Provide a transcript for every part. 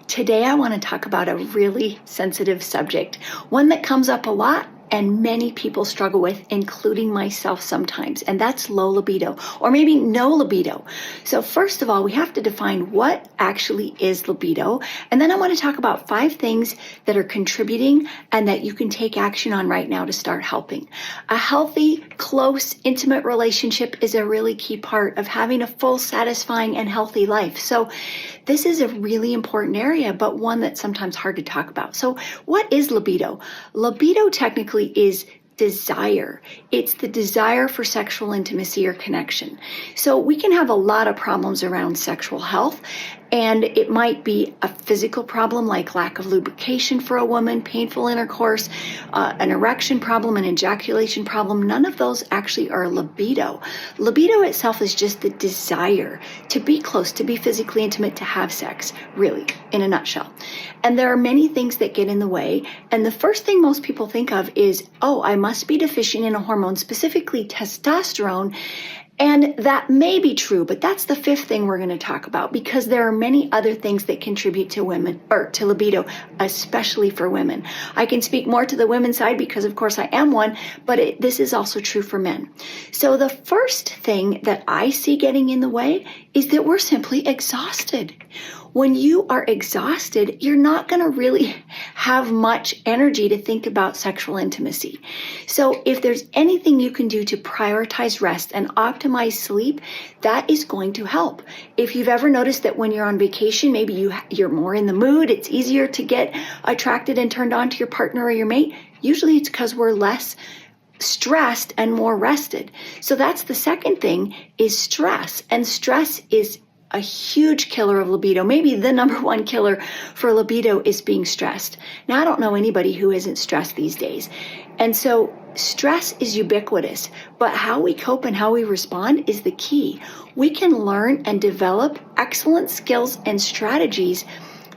Today I want to talk about a really sensitive subject, one that comes up a lot and many people struggle with, including myself sometimes, and that's low libido, or maybe no libido. So first of all, we have to define what actually is libido, and then I want to talk about 5 things that are contributing and that you can take action on right now to start helping. A healthy, close, intimate relationship is a really key part of having a full, satisfying, and healthy life. So this is a really important area, but one that's sometimes hard to talk about. So what is libido? Libido technically is desire. It's the desire for sexual intimacy or connection. So we can have a lot of problems around sexual health, and it might be a physical problem like lack of lubrication for a woman, painful intercourse, an erection problem, an ejaculation problem. None of those actually are libido. Libido itself is just the desire to be close, to be physically intimate, to have sex, really, in a nutshell. And there are many things that get in the way. And the first thing most people think of is, oh, I must be deficient in a hormone, specifically testosterone. And that may be true, but that's the 5th thing we're going to talk about, because there are many other things that contribute to women, or to libido, especially for women. I can speak more to the women's side because, of course, I am one, but this is also true for men. So the first thing that I see getting in the way is that we're simply exhausted. When you are exhausted, you're not going to really have much energy to think about sexual intimacy. So if there's anything you can do to prioritize rest and optimize sleep, that is going to help. If you've ever noticed that when you're on vacation, maybe you're more in the mood, it's easier to get attracted and turned on to your partner or your mate, usually it's because we're less stressed and more rested. So that's the second thing, is stress. And stress is a huge killer of libido. Maybe the number 1 killer for libido is being stressed. Now, I don't know anybody who isn't stressed these days. And so stress is ubiquitous, but how we cope and how we respond is the key. We can learn and develop excellent skills and strategies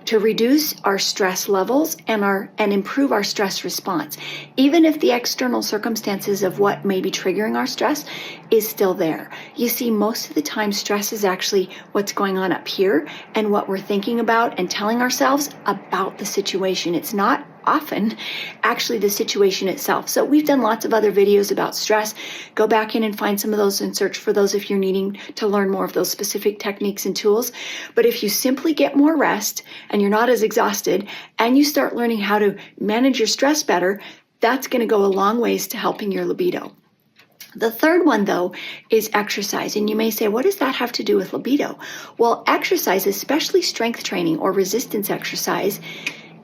to reduce our stress levels and improve our stress response, even if the external circumstances of what may be triggering our stress is still there. You see, most of the time, stress is actually what's going on up here and what we're thinking about and telling ourselves about the situation. It's not often actually the situation itself. So we've done lots of other videos about stress. Go back in and find some of those and search for those if you're needing to learn more of those specific techniques and tools. But if you simply get more rest and you're not as exhausted and you start learning how to manage your stress better, that's going to go a long ways to helping your libido. The third one, though, is exercise. And you may say, what does that have to do with libido? Well, exercise, especially strength training or resistance exercise,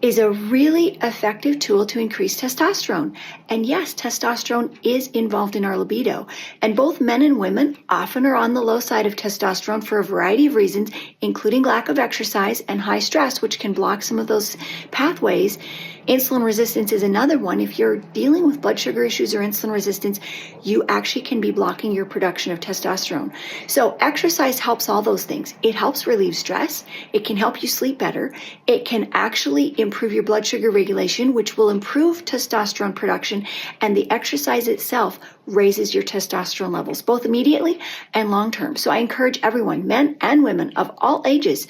is a really effective tool to increase testosterone. And yes, testosterone is involved in our libido. And both men and women often are on the low side of testosterone for a variety of reasons, including lack of exercise and high stress, which can block some of those pathways. Insulin resistance is another one. If you're dealing with blood sugar issues or insulin resistance, you actually can be blocking your production of testosterone. So exercise helps all those things. It helps relieve stress. It can help you sleep better. It can actually improve your blood sugar regulation, which will improve testosterone production. And the exercise itself raises your testosterone levels, both immediately and long term. So I encourage everyone, men and women of all ages,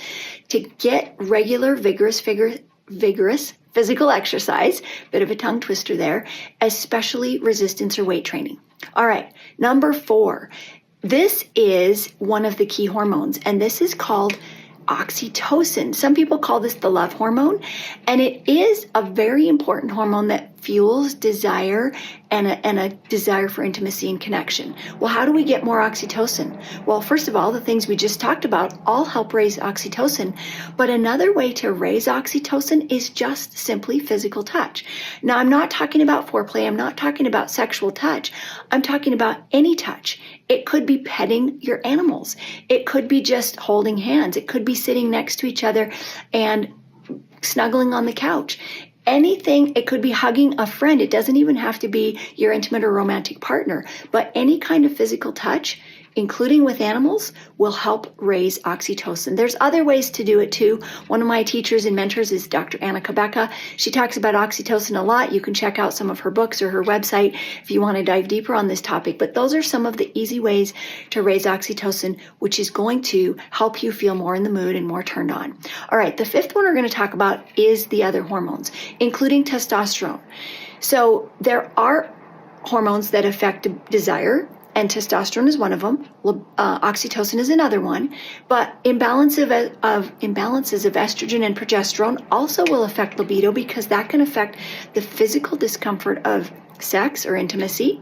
to get regular, vigorous physical exercise, bit of a tongue twister there, especially resistance or weight training. All right, number 4. This is one of the key hormones, and this is called oxytocin. Some people call this the love hormone, and it is a very important hormone that fuels desire and a desire for intimacy and connection. Well, how do we get more oxytocin? Well, first of all, the things we just talked about all help raise oxytocin, but another way to raise oxytocin is just simply physical touch. Now, I'm not talking about foreplay. I'm not talking about sexual touch. I'm talking about any touch. It could be petting your animals. It could be just holding hands. It could be sitting next to each other and snuggling on the couch. Anything, it could be hugging a friend. It doesn't even have to be your intimate or romantic partner, but any kind of physical touch including with animals, will help raise oxytocin. There's other ways to do it too. One of my teachers and mentors is Dr. Anna Kabeka. She talks about oxytocin a lot. You can check out some of her books or her website if you want to dive deeper on this topic. But those are some of the easy ways to raise oxytocin, which is going to help you feel more in the mood and more turned on. All right, the fifth one we're going to talk about is the other hormones, including testosterone. So there are hormones that affect desire, and testosterone is one of them. Oxytocin is another one. But imbalances of estrogen and progesterone also will affect libido, because that can affect the physical discomfort of sex or intimacy.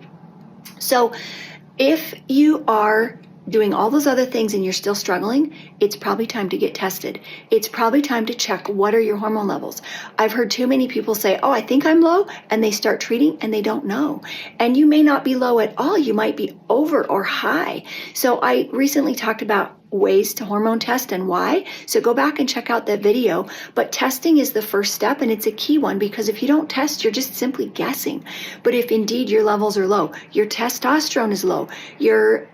So if you are doing all those other things and you're still struggling, it's probably time to get tested. It's probably time to check, what are your hormone levels? I've heard too many people say, oh, I think I'm low, and they start treating and they don't know. And you may not be low at all. You might be over or high. So I recently talked about ways to hormone test and why. So go back and check out that video. But testing is the first step, and it's a key one, because if you don't test, you're just simply guessing. But if indeed your levels are low, your testosterone is low,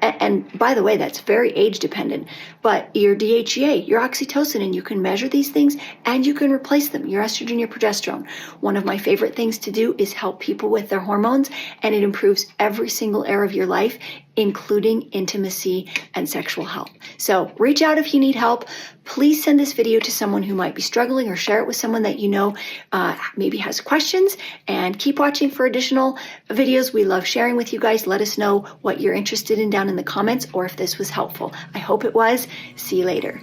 and by the way, that's very age dependent, but your DHEA, your oxytocin, and you can measure these things and you can replace them, your estrogen, your progesterone. One of my favorite things to do is help people with their hormones, and it improves every single area of your life, including intimacy and sexual health. So reach out if you need help. Please send this video to someone who might be struggling, or share it with someone that you know maybe has questions, and keep watching for additional videos. We love sharing with you guys. Let us know what you're interested in down in the comments, or if this was helpful. I hope it was. See you later.